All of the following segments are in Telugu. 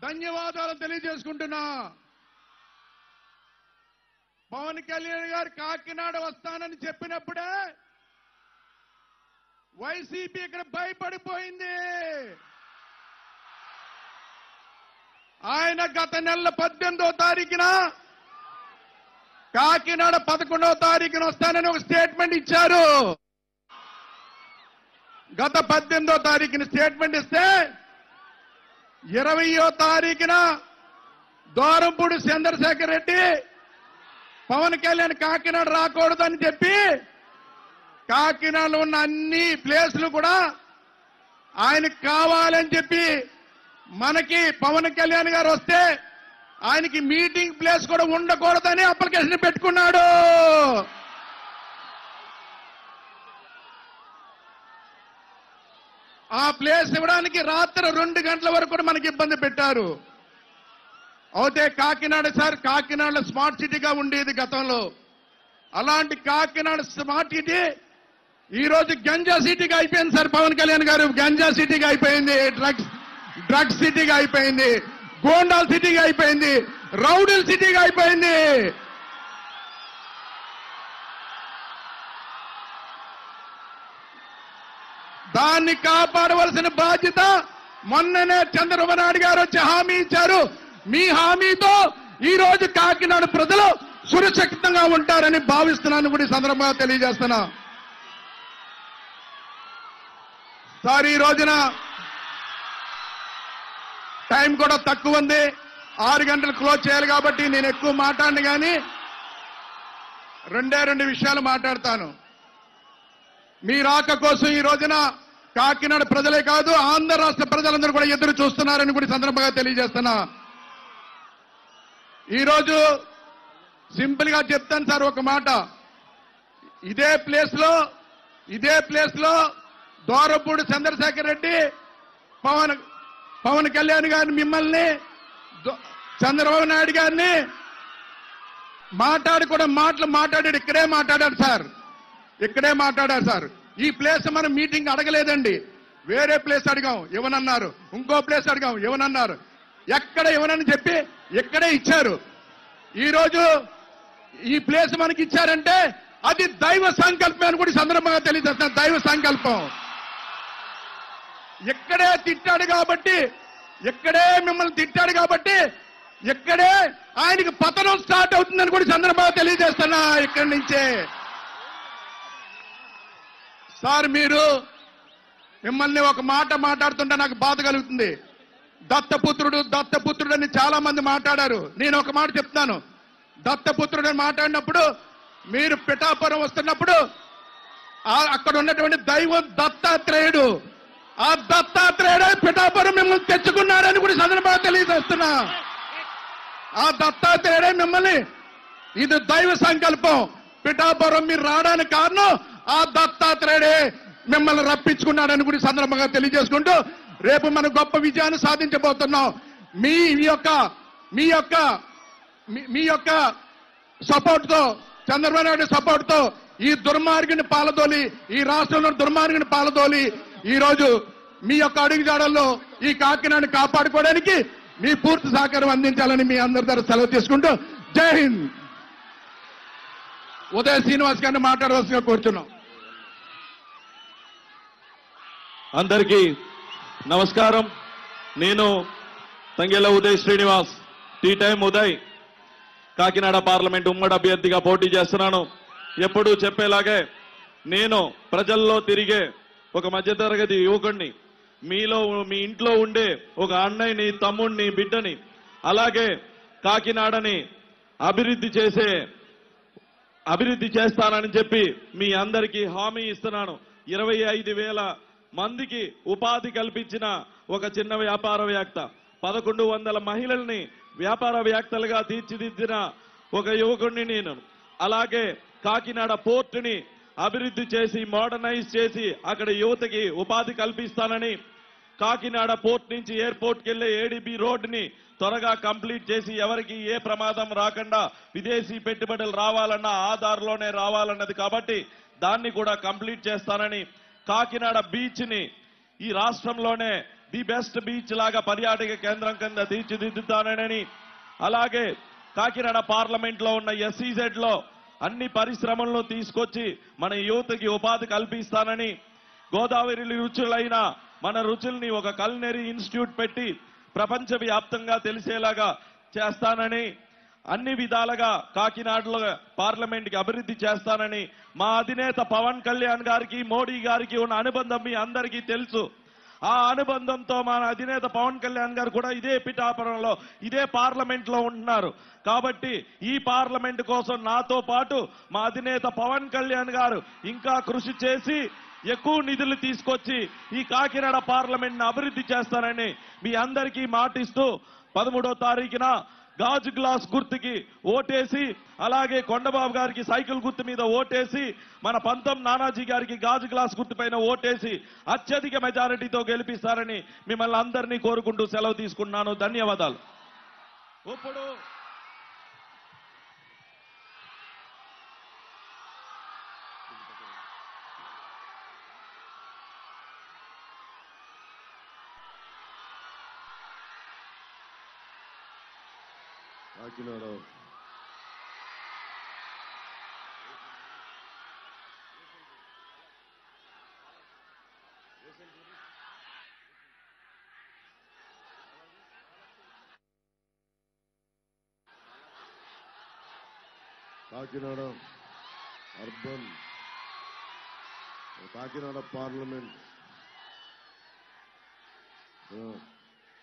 ధన్యవాదాలు తెలియజేసుకుంటున్నా. పవన్ కళ్యాణ్ గారు కాకినాడ వస్తానని చెప్పినప్పుడే వైసీపీ ఇక్కడ భయపడిపోయింది. ఆయన గత నెల 18వ తారీఖున కాకినాడ 11వ తారీఖున వస్తానని ఒక స్టేట్మెంట్ ఇచ్చారు. గత 18వ తారీఖున స్టేట్మెంట్ ఇస్తే 20వ తారీఖున దోరంపూడి చంద్రశేఖర్ రెడ్డి పవన్ కళ్యాణ్ కాకినాడ రాకూడదని చెప్పి కాకినాడలో ఉన్న అన్ని ప్లేసులు కూడా ఆయనకు కావాలని చెప్పి మనకి పవన్ కళ్యాణ్ గారు వస్తే ఆయనకి మీటింగ్ ప్లేస్ కూడా ఉండకూడదని అప్లికేషన్ పెట్టుకున్నాడు. ఆ ప్లేస్ ఇవ్వడానికి రాత్రి 2 గంటల వరకు కూడా మనకి ఇబ్బంది పెట్టారు. అయితే కాకినాడ సార్, కాకినాడ స్మార్ట్ సిటీగా ఉండేది గతంలో. అలాంటి కాకినాడ స్మార్ట్ సిటీ ఈ రోజు గంజా సిటీగా అయిపోయింది సార్. పవన్ కళ్యాణ్ గారు గంజా సిటీగా అయిపోయింది, డ్రగ్స్ సిటీగా అయిపోయింది, గోండాల్ సిటీగా అయిపోయింది, రౌడీల సిటీగా అయిపోయింది. దాన్ని కాపాడవలసిన బాధ్యత మొన్ననే చంద్రబాబు నాయుడు గారు వచ్చి హామీ ఇచ్చారు. మీ హామీతో ఈ రోజు కాకినాడ ప్రజలు సురక్షితంగా ఉంటారని భావిస్తున్నాను కూడా ఈ సందర్భంగా తెలియజేస్తున్నా. సార్, ఈ రోజున టైం కూడా తక్కువ ఉంది, 6 గంటలు క్లోజ్ చేయాలి కాబట్టి నేను ఎక్కువ మాట్లాడను, కానీ 2 విషయాలు మాట్లాడతాను. మీ రాక కోసం ఈ రోజున కాకినాడ ప్రజలే కాదు, ఆంధ్ర రాష్ట్ర ప్రజలందరూ కూడా ఎదురు చూస్తున్నారని కూడా సందర్భంగా తెలియజేస్తున్నా. ఈరోజు సింపుల్ గా చెప్తాను సార్ ఒక మాట. ఇదే ప్లేస్ లో దోరపూడి చంద్రశేఖర్ రెడ్డి పవన్ కళ్యాణ్ గారిని, మిమ్మల్ని, చంద్రబాబు నాయుడు గారిని మాట్లాడాడు. ఇక్కడే మాట్లాడారు సార్. ఈ ప్లేస్ మనం మీటింగ్ అడగలేదండి, వేరే ప్లేస్ అడిగాం, ఇవ్వనన్నారు. ఇంకో ప్లేస్ అడిగాం, ఇవ్వనన్నారు. ఎక్కడ ఇవ్వనని చెప్పి ఇక్కడే ఇచ్చారు. ఈ రోజు ఈ ప్లేస్ మనకి ఇచ్చారంటే అది దైవ సంకల్పం అని కూడా సందర్భంగా తెలియజేస్తున్నారు. దైవ సంకల్పం. ఇక్కడే తిట్టాడు కాబట్టి, ఇక్కడే మిమ్మల్ని తిట్టాడు కాబట్టి ఇక్కడే ఆయనకి పతనం స్టార్ట్ అవుతుందని కూడా సందర్భంగా తెలియజేస్తున్నా. ఇక్కడి నుంచే సార్, మిమ్మల్ని ఒక మాట మాట్లాడుతుంటే నాకు బాధ కలుగుతుంది. దత్తపుత్రుడు అని చాలా మంది మాట్లాడారు. నేను ఒక మాట చెప్తాను. దత్తపుత్రుడు అని మాట్లాడినప్పుడు మీరు పిఠాపురం వస్తున్నప్పుడు అక్కడ ఉన్నటువంటి దైవం దత్తాత్రేయుడు, ఆ దత్తాత్రేయుడు పిఠాపురం మిమ్మల్ని తెచ్చుకున్నాడని కూడా సందర్భంగా తెలియజేస్తున్నా. ఆ దత్తాత్రేయుడే మిమ్మల్ని, ఇది దైవ సంకల్పం. పిఠాపురం మీరు రావడానికి కారణం ఆ దత్తాత్రేయుడే మిమ్మల్ని రప్పించుకున్నాడని కూడా సందర్భంగా తెలియజేసుకుంటూ రేపు మనం గొప్ప విజయాన్ని సాధించబోతున్నాం. మీ యొక్క సపోర్ట్ తో, చంద్రబాబు నాయుడు సపోర్ట్ తో ఈ దుర్మార్గుని పాలదోలి, ఈ రాష్ట్రంలో దుర్మార్గుని పాలదోలి ఈ రోజు మీ యొక్క అడుగుజాడల్లో ఈ కాకినాడని కాపాడుకోవడానికి మీ పూర్తి సహకారం అందించాలని మీ అందరి ద్వారా సెలవు తీసుకుంటూ జై హింద్. ఉదయ శ్రీనివాస్ గారిని మాట్లాడవలసిగా కోరుచున్నాం. అందరికీ నమస్కారం. నేను Thangella Uday Srinivas, tea time Uday, Kakinada parliament ఉమ్మడి అభ్యర్థిగా పోటీ చేస్తున్నాను. ఎప్పుడూ చెప్పేలాగే నేను ప్రజల్లో తిరిగే ఒక మధ్యతరగతి యువకుడిని. మీ ఇంట్లో ఉండే ఒక అన్నయ్యని, తమ్ముడిని, బిడ్డని. అలాగే కాకినాడని అభివృద్ధి చేస్తానని చెప్పి మీ అందరికీ హామీ ఇస్తున్నాను. 25,000 మందికి ఉపాధి కల్పించిన ఒక చిన్న వ్యాపారవేత్త, 1100 మహిళల్ని వ్యాపారవేత్తలుగా తీర్చిదిద్దిన ఒక యువకుడిని నేను. అలాగే కాకినాడ పోర్టుని అభివృద్ధి చేసి, మోడర్నైజ్ చేసి అక్కడ యువతకి ఉపాధి కల్పిస్తానని, కాకినాడ పోర్ట్ నుంచి ఎయిర్పోర్ట్కి వెళ్లే ఏడీబీ రోడ్డుని త్వరగా కంప్లీట్ చేసి ఎవరికి ఏ ప్రమాదం రాకుండా విదేశీ పెట్టుబడులు రావాలన్నా ఆధార్లోనే రావాలన్నది కాబట్టి దాన్ని కూడా కంప్లీట్ చేస్తానని, కాకినాడ బీచ్ ని ఈ రాష్ట్రంలోనే ది బెస్ట్ బీచ్ లాగా పర్యాటక కేంద్రం కింద తీర్చిదిద్దుతానని, అలాగే కాకినాడ పార్లమెంట్ లో ఉన్న ఎస్ఈజెడ్ లో అన్ని పరిశ్రమలను తీసుకొచ్చి మన యువతకి ఉపాధి కల్పిస్తానని, గోదావరి రుచులైన మన రుచుల్ని ఒక కల్నరీ ఇన్స్టిట్యూట్ పెట్టి ప్రపంచవ్యాప్తంగా తెలిసేలాగా చేస్తానని, అన్ని విధాలుగా కాకినాడలో పార్లమెంట్ కి అభివృద్ధి చేస్తానని మా అధినేత పవన్ కళ్యాణ్ గారికి మోడీ గారికి ఉన్న అనుబంధం మీ అందరికీ తెలుసు. ఆ అనుబంధంతో మన అధినేత పవన్ కళ్యాణ్ గారు కూడా ఇదే పిఠాపురంలో ఇదే పార్లమెంట్ లో ఉంటున్నారు. కాబట్టి ఈ పార్లమెంట్ కోసం నాతో పాటు మా అధినేత పవన్ కళ్యాణ్ గారు ఇంకా కృషి చేసి ఎక్కువ నిధులు తీసుకొచ్చి ఈ కాకినాడ పార్లమెంట్ ను అభివృద్ధి చేస్తానని మీ అందరికీ మాటిస్తూ 13వ తారీఖున గాజు గ్లాస్ గుర్తుకి ఓటేసి, అలాగే కొండబాబు గారికి సైకిల్ గుర్తు మీద ఓటేసి, మన పంతం నానాజీ గారికి గాజు గ్లాస్ గుర్తు పైన ఓటేసి అత్యధిక మెజారిటీతో గెలిపిస్తారని మిమ్మల్ని అందరినీ కోరుకుంటూ సెలవు తీసుకుంటున్నాను. ధన్యవాదాలు. ఇప్పుడు కాకినాడ అర్బన్ కాకినాడ పార్లమెంట్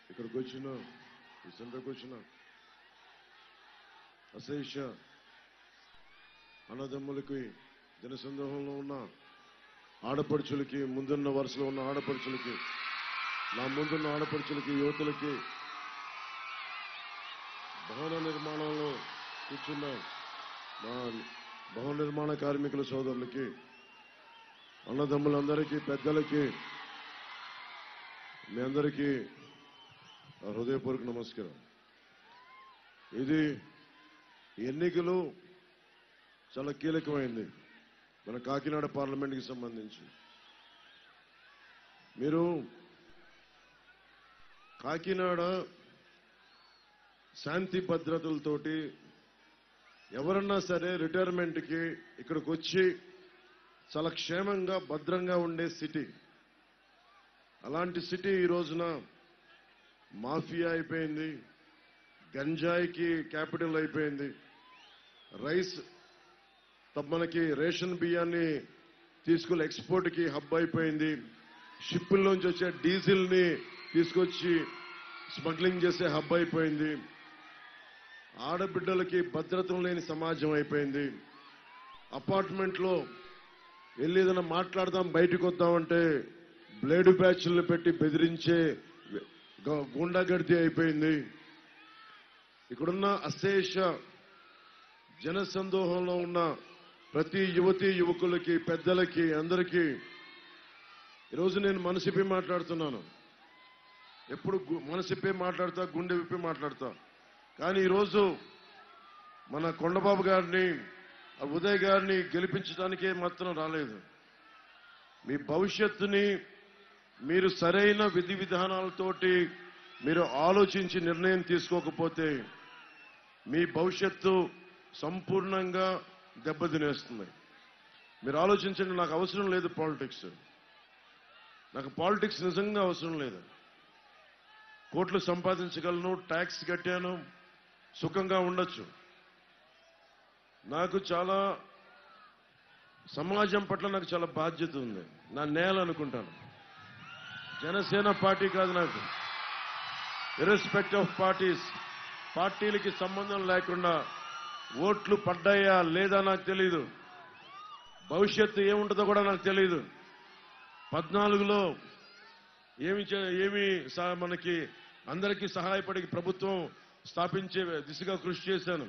ఇక్కడికి వచ్చిన ఈ సెంటర్కి వచ్చిన అశేష అన్నదమ్ములకి, జనసందోహంలో ఉన్న ఆడపడుచులకి, ముందున్న వరుసలో ఉన్న ఆడపడుచులకి, నా ముందున్న ఆడపడుచులకి, యువతులకి, భవన నిర్మాణంలో కూర్చున్న మా భవన నిర్మాణ కార్మికుల సోదరులకి, అన్నదమ్ములందరికీ, పెద్దలకి, మీ అందరికీ హృదయపూర్వక నమస్కారం. ఇది ఎన్నికలు చాలా కీలకమైంది మన కాకినాడ పార్లమెంట్కి సంబంధించి. మీరు కాకినాడ శాంతి భద్రతలతోటి ఎవరన్నా సరే రిటైర్మెంట్కి ఇక్కడికి వచ్చి చాలా క్షేమంగా భద్రంగా ఉండే సిటీ. అలాంటి సిటీ ఈ రోజున మాఫియా అయిపోయింది, గంజాయికి క్యాపిటల్ అయిపోయింది, రైస్ మనకి రేషన్ బియ్యాన్ని తీసుకుని ఎక్స్పోర్ట్కి హబ్ అయిపోయింది, షిప్పుల్లోంచి వచ్చే డీజిల్ ని తీసుకొచ్చి స్మగ్లింగ్ చేసే హబ్ అయిపోయింది, ఆడబిడ్డలకి భద్రత లేని సమాజం అయిపోయింది. అపార్ట్మెంట్లో వెళ్ళి ఏదైనా మాట్లాడదాం బయటకు వద్దామంటే బ్లేడు బ్యాచ్లను పెట్టి బెదిరించే గుండాగర్దీ అయిపోయింది. ఇక్కడున్న అశేష జనసందోహంలో ఉన్న ప్రతి యువతీ యువకులకి, పెద్దలకి, అందరికీ ఈరోజు నేను మనసిప్పి మాట్లాడుతున్నాను. ఎప్పుడు మనసిప్పి మాట్లాడతా, గుండె విప్పి మాట్లాడతా. కానీ ఈరోజు మన కొండబాబు గారిని, ఉదయ్ గారిని గెలిపించడానికే మాత్రం రాలేదు. మీ భవిష్యత్తుని మీరు సరైన విధి విధానాలతోటి మీరు ఆలోచించి నిర్ణయం తీసుకోకపోతే మీ భవిష్యత్తు సంపూర్ణంగా దెబ్బతినేస్తుంది. మీరు ఆలోచించండి. నాకు అవసరం లేదు పాలిటిక్స్. నాకు పాలిటిక్స్ నిజంగా అవసరం లేదు. కోట్లు సంపాదించగలను, ట్యాక్స్ కట్టాను, సుఖంగా ఉండొచ్చు. నాకు చాలా సమాజం పట్ల నాకు చాలా బాధ్యత ఉంది. నా నేల అనుకుంటాను. జనసేన పార్టీ కాదు నాకు. ఇర్రెస్పెక్ట్ ఆఫ్ పార్టీస్, పార్టీలకి సంబంధం లేకుండా ఓట్లు పడ్డాయా లేదా నాకు తెలియదు. భవిష్యత్తు ఏముంటుందో కూడా నాకు తెలియదు. 14లో ఏమి మనకి అందరికీ సహాయపడి ప్రభుత్వం స్థాపించే దిశగా కృషి చేశాను.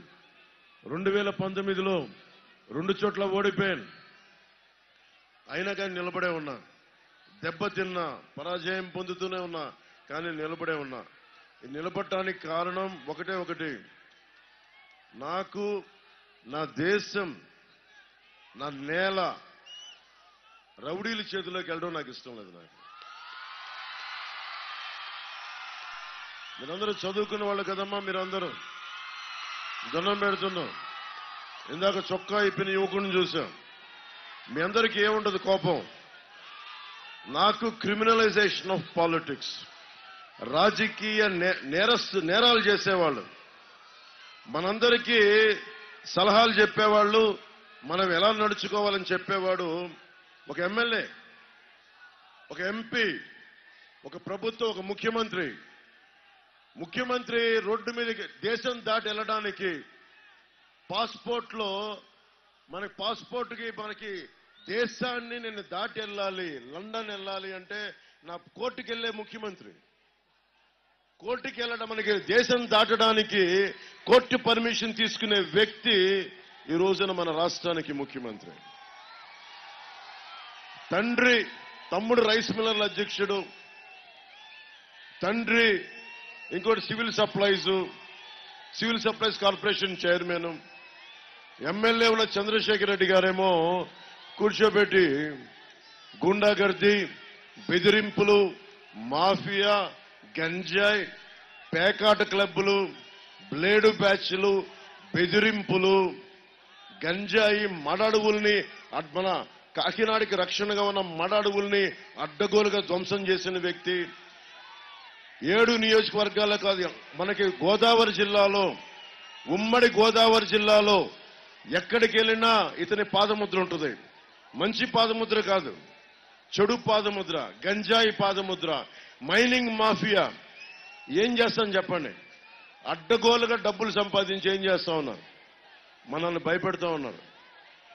2019లో 2 చోట్ల ఓడిపోయాను. అయినా కానీ నిలబడే ఉన్నా. దెబ్బతిన్నా, పరాజయం పొందుతూనే ఉన్నా, కానీ నిలబడే ఉన్నా. నిలబడటానికి కారణం ఒకటే ఒకటి. నాకు నా దేశం, నా నేల రౌడీల చేతిలోకి వెళ్ళడం నాకు ఇష్టం లేదు. నాకు మీరందరూ చదువుకున్న వాళ్ళు కదమ్మా, మీరందరూ దండం పెడుతున్నాం. ఇందాక చొక్కా ఇప్పిన యువకుడిని చూశాం. మీ అందరికీ ఏముండదు కోపం. నాకు క్రిమినలైజేషన్ ఆఫ్ పాలిటిక్స్, రాజకీయ నేరాలు చేసేవాళ్ళు, మనందరికీ సలహాలు చెప్పేవాళ్ళు, మనం ఎలా నడుచుకోవాలని చెప్పేవాడు ఒక ఎమ్మెల్యే, ఒక ఎంపీ, ఒక ప్రభుత్వం, ఒక ముఖ్యమంత్రి రోడ్డు మీదకి దేశం దాటి వెళ్ళడానికి పాస్పోర్ట్లో మనకి దేశాన్ని నేను దాటి వెళ్ళాలి, లండన్ వెళ్ళాలి అంటే నా కోర్టుకి వెళ్ళే ముఖ్యమంత్రి, కోర్టుకి వెళ్ళడం మనకి దేశం దాటడానికి కోర్టు పర్మిషన్ తీసుకునే వ్యక్తి ఈ రోజున మన రాష్ట్రానికి ముఖ్యమంత్రి. తమ్ముడు రైస్ మిల్లర్ల అధ్యక్షుడు, తండ్రి ఇంకోటి civil supplies corporation chairman, MLA ఉన్న చంద్రశేఖర్ రెడ్డి గారేమో కూర్చోబెట్టి గుండాగర్దీ, బెదిరింపులు, మాఫియా, గంజాయి, పేకాట క్లబ్బులు, బ్లేడు బ్యాచ్లు, బెదిరింపులు, గంజాయి, మడడువుల్ని, మన కాకినాడకి రక్షణగా ఉన్న మడడువుల్ని అడ్డగోలుగా ధ్వంసం చేసిన వ్యక్తి. 7 నియోజకవర్గాల్లో కాదు, మనకి గోదావరి జిల్లాలో, ఉమ్మడి గోదావరి జిల్లాలో ఎక్కడికి వెళ్ళినా ఇతని పాదముద్ర ఉంటుంది. మంచి పాదముద్ర కాదు, చెడు పాదముద్ర, గంజాయి పాదముద్ర, మైనింగ్ మాఫియా. ఏం చేస్తాం చెప్పండి? అడ్డగోలుగా డబ్బులు సంపాదించి ఏం చేస్తా ఉన్నారు? మనల్ని భయపెడతా ఉన్నారు.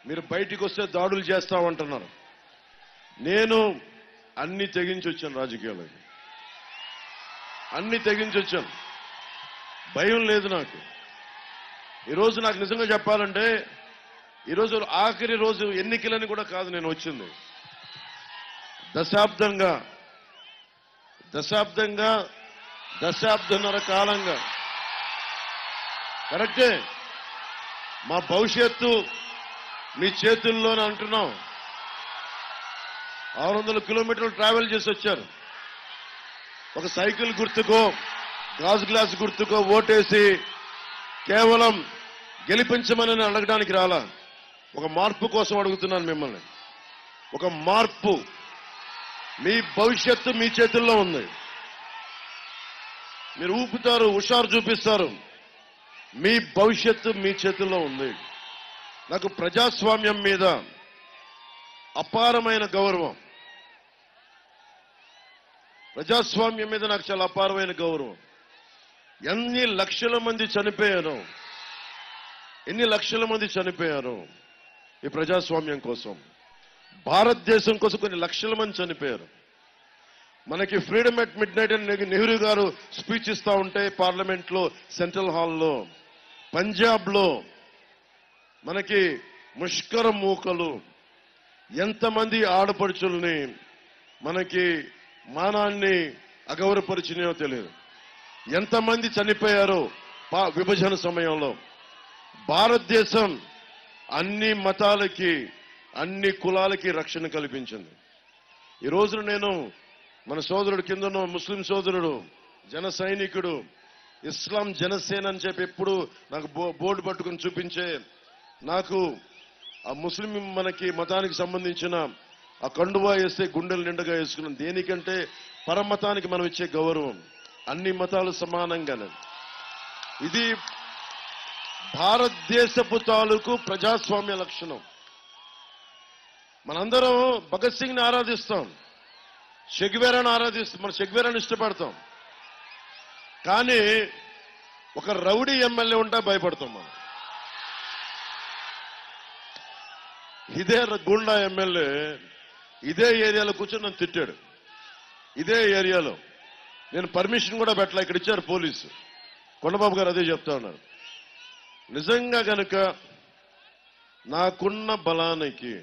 మీరు బయటికి వస్తే దాడులు చేస్తామంటున్నారు. నేను అన్ని తెగించి వచ్చాను, రాజకీయాలకి అన్ని తెగించి వచ్చాను. భయం లేదు నాకు. ఈరోజు నాకు నిజంగా చెప్పాలంటే ఈరోజు ఆఖరి రోజు ఎన్నికలని కూడా కాదు నేను వచ్చింది. దశాబ్దన్నర కాలంగా కరెక్టే మా భవిష్యత్తు మీ చేతుల్లోనే అంటున్నాం. 600 కిలోమీటర్లు ట్రావెల్ చేసి వచ్చారు. ఒక సైకిల్ గుర్తుకో, గాజు గ్లాస్ గుర్తుకో ఓటేసి కేవలం గెలిపించమని అడగడానికి రాలా. ఒక మార్పు కోసం అడుగుతున్నాను మిమ్మల్ని. ఒక మార్పు. మీ భవిష్యత్తు మీ చేతుల్లో ఉంది. మీరు ఊపుతారు, హుషారు చూపిస్తారు. మీ భవిష్యత్తు మీ చేతుల్లో ఉంది. నాకు ప్రజాస్వామ్యం మీద అపారమైన గౌరవం. ప్రజాస్వామ్యం మీద నాకు చాలా అపారమైన గౌరవం. ఎన్ని లక్షల మంది చనిపోయారు ఈ ప్రజాస్వామ్యం కోసం, భారతదేశం కోసం కొన్ని లక్షల మంది చనిపోయారు. మనకి ఫ్రీడమ్ ఎట్ మిడ్ నైట్ అని నెహ్రూ గారు స్పీచ్ ఇస్తా ఉంటే పార్లమెంట్ లో, సెంట్రల్ హాల్లో, పంజాబ్ లో మనకి ముష్కర మూకలు ఎంతమంది ఆడపడుచుల్ని మనకి మానాన్ని అగౌరవపరిచినాయో తెలియదు. ఎంతమంది చనిపోయారో విభజన సమయంలో. భారతదేశం అన్ని మతాలకి, అన్ని కులాలకి రక్షణ కల్పించింది. ఈ రోజున నేను మన సోదరుడు కిందను ముస్లిం సోదరుడు, జన సైనికుడు, ఇస్లాం జనసేన అని చెప్పి ఎప్పుడు నాకు బోర్డు పట్టుకుని చూపించే నాకు ఆ ముస్లిం మనకి మతానికి సంబంధించిన ఆ కండువా వేస్తే గుండెలు నిండుగా వేసుకున్నాం. దేనికంటే పరమతానికి మనం ఇచ్చే గౌరవం. అన్ని మతాలు సమానంగానే. ఇది భారతదేశపు తాలూకు ప్రజాస్వామ్య లక్షణం. మనందరం భగత్ సింగ్ ని ఆరాధిస్తాం, చెగ్వేరాను ఆరాధిస్తాం, మనం చెగ్వేరాను ఇష్టపడతాం. కానీ ఒక రౌడీ ఎమ్మెల్యే ఉంటే భయపడతాం మనం. ఇదే గుండా ఎమ్మెల్యే ఇదే ఏరియాలో కూర్చొని నన్ను తిట్టాడు. ఇదే ఏరియాలో నేను పర్మిషన్ కూడా పెట్టలే. ఇక్కడ ఇచ్చారు పోలీసు. కొండబాబు గారు అదే చెప్తా ఉన్నారు. నిజంగా గనుక నాకున్న బలానికి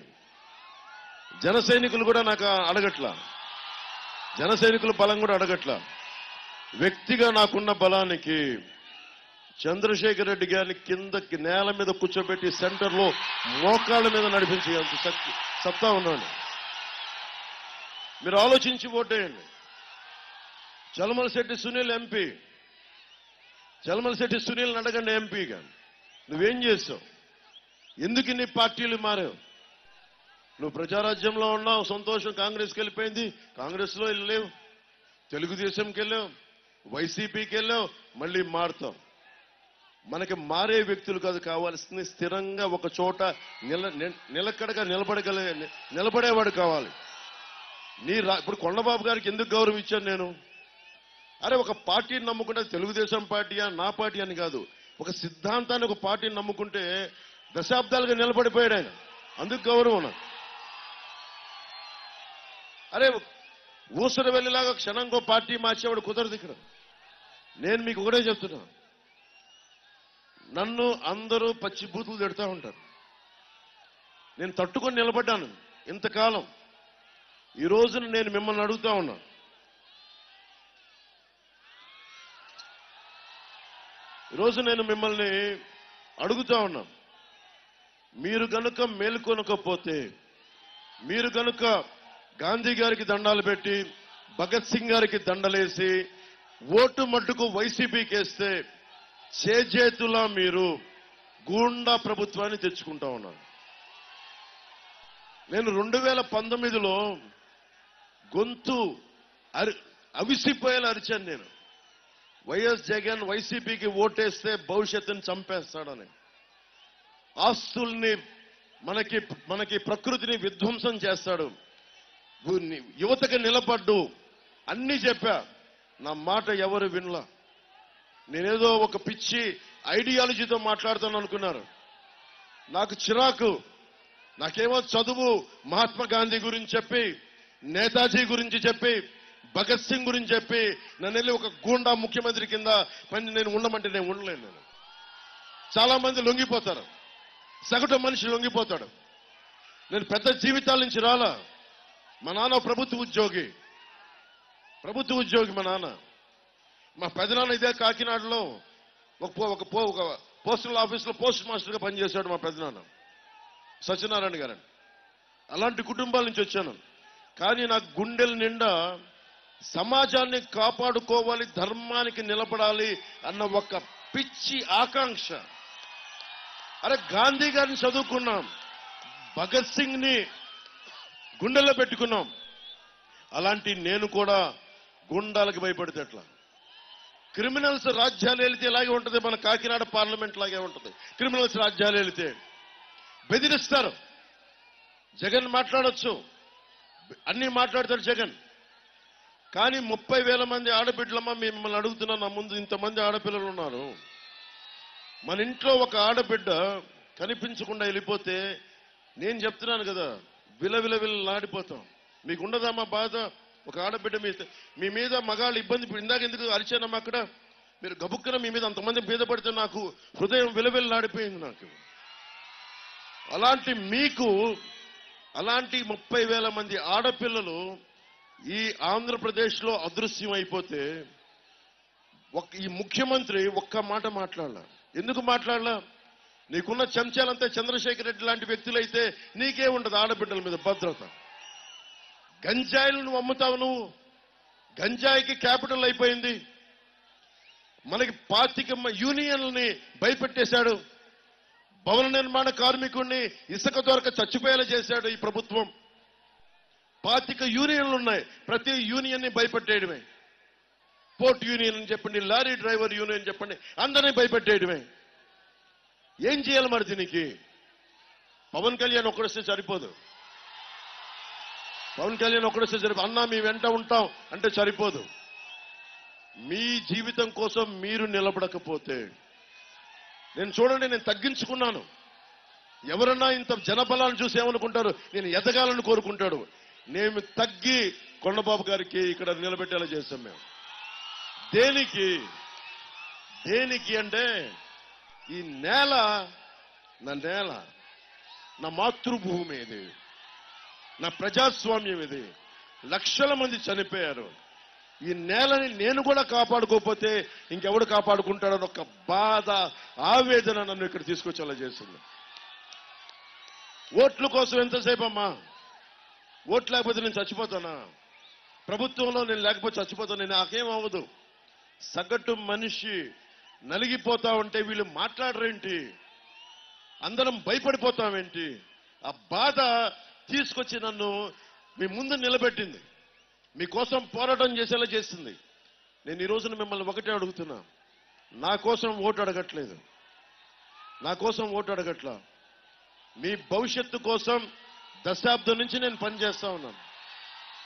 జన సైనికులు కూడా నాకు అడగట్లా, జన సైనికుల బలం కూడా అడగట్లా. వ్యక్తిగా నాకున్న బలానికి చంద్రశేఖర్ రెడ్డి గారిని కిందకి నేల మీద కూర్చోబెట్టి సెంటర్లో మోకాళ్ళ మీద నడిపించేంత సత్తా ఉన్నాడు. మీరు ఆలోచించి ఓటేయండి. చలమలశెట్టి సునీల్ ఎంపీ చలమలశెట్టి సునీల్ని అడగండి ఎంపీగా, నువ్వేం చేసావు? ఎందుకు ఇన్ని పార్టీలు మారావు? నువ్వు ప్రజారాజ్యంలో ఉన్నావు, సంతోషం. కాంగ్రెస్కి వెళ్ళిపోయింది, కాంగ్రెస్లో వెళ్ళలేవు. తెలుగుదేశంకి వెళ్ళావు, వైసీపీకి వెళ్ళావు, మళ్ళీ మారుతావు. మనకి మారే వ్యక్తులు కాదు కావాల్సింది, స్థిరంగా ఒక చోట నిలకడగా నిలబడేవాడు కావాలి. ఇప్పుడు కొండబాబు గారికి ఎందుకు గౌరవం ఇచ్చాను నేను? అరే, ఒక పార్టీని నమ్ముకుంటే తెలుగుదేశం పార్టీయా నా పార్టీ అని కాదు, ఒక సిద్ధాంతాన్ని ఒక పార్టీని నమ్ముకుంటే దశాబ్దాలుగా నిలబడిపోయాడు ఆయన, అందుకు గౌరవం నాకు. అరే, ఊసర వెళ్ళేలాగా క్షణంకో పార్టీ మార్చేవాడు కుదరదు ఇక్కడ. నేను మీకు ఒకటే చెప్తున్నా, నన్ను అందరూ పచ్చి బూతులు తిడతా ఉంటారు. నేను తట్టుకొని నిలబడ్డాను ఇంతకాలం. ఈ రోజున నేను మిమ్మల్ని అడుగుతా ఉన్నా, ఈరోజు నేను మిమ్మల్ని అడుగుతా ఉన్నా, మీరు గనుక మేలుకొనకపోతే, మీరు గనుక గాంధీ గారికి దండాలు పెట్టి భగత్ సింగ్ గారికి దండలేసి ఓటు మట్టుకు వైసీపీకి వేస్తే చేజేతులా మీరు గూండా ప్రభుత్వాన్ని తెచ్చుకుంటా ఉన్నారు. నేను 2019లో గొంతు అవిసిపోయేలా అరిచాను నేను. వైఎస్ జగన్ వైసీపీకి ఓటేస్తే భవిష్యత్తుని చంపేస్తాడని, ఆస్తుల్ని మనకి ప్రకృతిని విధ్వంసం చేస్తాడు, యువతకి నిలబడ్డు అన్ని చెప్పా. నా మాట ఎవరు వినలా. నేనేదో ఒక పిచ్చి ఐడియాలజీతో మాట్లాడుతాను అనుకున్నారు. నాకు చిరాకు. నాకేమో చదువు, మహాత్మా గాంధీ గురించి చెప్పి, నేతాజీ గురించి చెప్పి, భగత్ సింగ్ గురించి చెప్పి నన్ను వెళ్ళి ఒక గూండా ముఖ్యమంత్రి కింద పని నేను ఉండమంటే నేను ఉండలేను. నేను చాలా మంది లొంగిపోతారు, సగటు మనిషి లొంగిపోతాడు. నేను పెద్ద జీవితాల నుంచి రాలా. మా నాన్న ప్రభుత్వ ఉద్యోగి మా నాన్న. మా పెదనాన్న ఇదే కాకినాడలో ఒక పోస్టల్ ఆఫీస్లో పోస్ట్ మాస్టర్గా పనిచేశాడు మా పెదనాన్న సత్యనారాయణ గారు. అలాంటి కుటుంబాల నుంచి వచ్చాను. కానీ నాకు గుండెల నిండా సమాజాన్ని కాపాడుకోవాలి, ధర్మానికి నిలబడాలి అన్న ఒక పిచ్చి ఆకాంక్ష. అరే, గాంధీ గారిని చదువుకున్నాం, భగత్ సింగ్ ని గుండెల్లో పెట్టుకున్నాం. అలాంటి నేను కూడా గుండాలకు భయపడితే ఎట్లా? క్రిమినల్స్ రాజ్యాలు వెళితే ఇలాగే ఉంటుంది, మన కాకినాడ పార్లమెంట్ లాగే ఉంటుంది. క్రిమినల్స్ రాజ్యాలు వెళితే బెదిరిస్తారు. జగన్ మాట్లాడొచ్చు, అన్ని మాట్లాడతాడు జగన్. కానీ 30,000 మంది ఆడబిడ్డలమ్మ మిమ్మల్ని అడుగుతున్నా, నా ముందు ఇంతమంది ఆడపిల్లలు ఉన్నారు. మన ఇంట్లో ఒక ఆడబిడ్డ కనిపించకుండా వెళ్ళిపోతే నేను చెప్తున్నాను కదా, విలవిలవిల్లాడిపోతాం. మీకు ఉండదమ్మా బాధ? ఒక ఆడబిడ్డ మీ మీద మగాళ్ళు ఇబ్బంది, ఇందాక ఎందుకు అరిచానమ్మా అక్కడ, మీరు గబుక్కన మీ మీద అంతమంది మీద పడితే నాకు హృదయం విలవిల్లాడిపోయింది నాకు. అలాంటి మీకు, అలాంటి 30,000 మంది ఆడపిల్లలు ఈ ఆంధ్రప్రదేశ్లో అదృశ్యం అయిపోతే ఈ ముఖ్యమంత్రి ఒక్క మాట మాట్లాడాల. ఎందుకు మాట్లాడాల? నీకున్న చెంచాలంతా చంద్రశేఖర్ రెడ్డి లాంటి వ్యక్తులైతే నీకే ఉండదు ఆడబిడ్డల మీద భద్రత. గంజాయిలు నువ్వు అమ్ముతావు, నువ్వు గంజాయికి క్యాపిటల్ అయిపోయింది. మనకి 25 యూనియన్లని భయపెట్టేశాడు. భవన నిర్మాణ కార్మికుడిని ఇసుక దొరక చచ్చిపోయేలా చేశాడు ఈ ప్రభుత్వం. 25 యూనియన్లు ఉన్నాయి, ప్రతి యూనియన్ని భయపెట్టేయడమే. పోర్ట్ యూనియన్ అని చెప్పండి, లారీ డ్రైవర్ యూనియన్ చెప్పండి, అందరినీ భయపెట్టేయడమే. ఏం చేయాలి మరి దీనికి? పవన్ కళ్యాణ్ ఒక్కడొస్తే సరిపోదు. పవన్ కళ్యాణ్ ఒక్కడొస్తే సరిపోదు. అన్నా మీ వెంట ఉంటాం అంటే సరిపోదు. మీ జీవితం కోసం మీరు నిలబడకపోతే, నేను చూడండి, నేను తగ్గించుకున్నాను. ఎవరన్నా ఇంత జనబలాన్ని చూసి ఏమనుకుంటారు, నేను ఎదగాలని కోరుకుంటాడు. నేను తగ్గి కొండబాబు గారికి ఇక్కడ నిలబెట్టేలా చేస్తాం మేము. దేనికి అంటే ఈ నేల నా మాతృభూమి, ఇది నా ప్రజాస్వామ్యం, ఇది లక్షల మంది చనిపోయారు. ఈ నేలని నేను కూడా కాపాడుకోకపోతే ఇంకెవడు కాపాడుకుంటాడని ఒక బాధ, ఆవేదన నన్ను ఇక్కడ తీసుకొచ్చేలా చేస్తుంది. ఓట్ల కోసం ఎంతసేపు అమ్మా? ఓట్లు లేకపోతే నేను చచ్చిపోతానా? ప్రభుత్వంలో నేను లేకపోతే చచ్చిపోతాను. నాకేం అవ్వదు. సగటు మనిషి నలిగిపోతా ఉంటే వీళ్ళు మాట్లాడరేంటి, అందరం భయపడిపోతామేంటి? ఆ బాధ తీసుకొచ్చి నన్ను మీ ముందు నిలబెట్టింది, మీకోసం పోరాటం చేసేలా చేసింది. నేను ఈ రోజున మిమ్మల్ని ఒకటే అడుగుతున్నా, నా కోసం ఓటు అడగట్లేదు, నా కోసం ఓటు అడగట్లా. మీ భవిష్యత్తు కోసం దశాబ్దం నుంచి నేను పనిచేస్తా ఉన్నాను.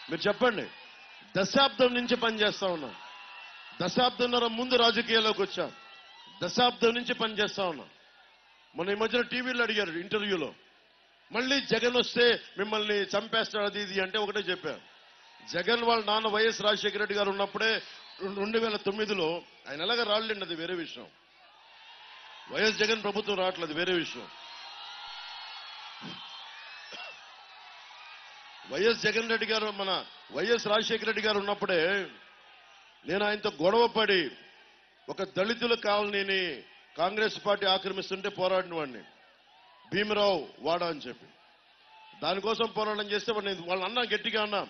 మీరు చెప్పండి, దశాబ్దం నుంచి పనిచేస్తా ఉన్నాను. దశాబ్దంన్నర ముందు రాజకీయాల్లోకి వచ్చా, దశాబ్దం నుంచి పనిచేస్తా ఉన్నా. మొన్న ఈ మధ్యన టీవీలో అడిగారు ఇంటర్వ్యూలో, మళ్ళీ జగన్ వస్తే మిమ్మల్ని చంపేస్తాడు అది ఇది అంటే ఒకటే చెప్పారు. జగన్ వాళ్ళ నాన్న వైఎస్ రాజశేఖర రెడ్డి గారు ఉన్నప్పుడే 2009లో ఆయన ఎలాగ రాళ్ళండి, అది వేరే విషయం. వైఎస్ జగన్ ప్రభుత్వం రావట్లేదు, వేరే విషయం. వైఎస్ జగన్ రెడ్డి గారు, మన వైఎస్ రాజశేఖర రెడ్డి గారు ఉన్నప్పుడే నేను ఆయనతో గొడవ పడి ఒక దళితుల కాలనీని కాంగ్రెస్ పార్టీ ఆక్రమిస్తుంటే పోరాడిన వాడిని, భీమరావు వాడ అని చెప్పి. దానికోసం పోరాటం చేస్తే వాళ్ళ అన్నా గట్టిగా అన్నా,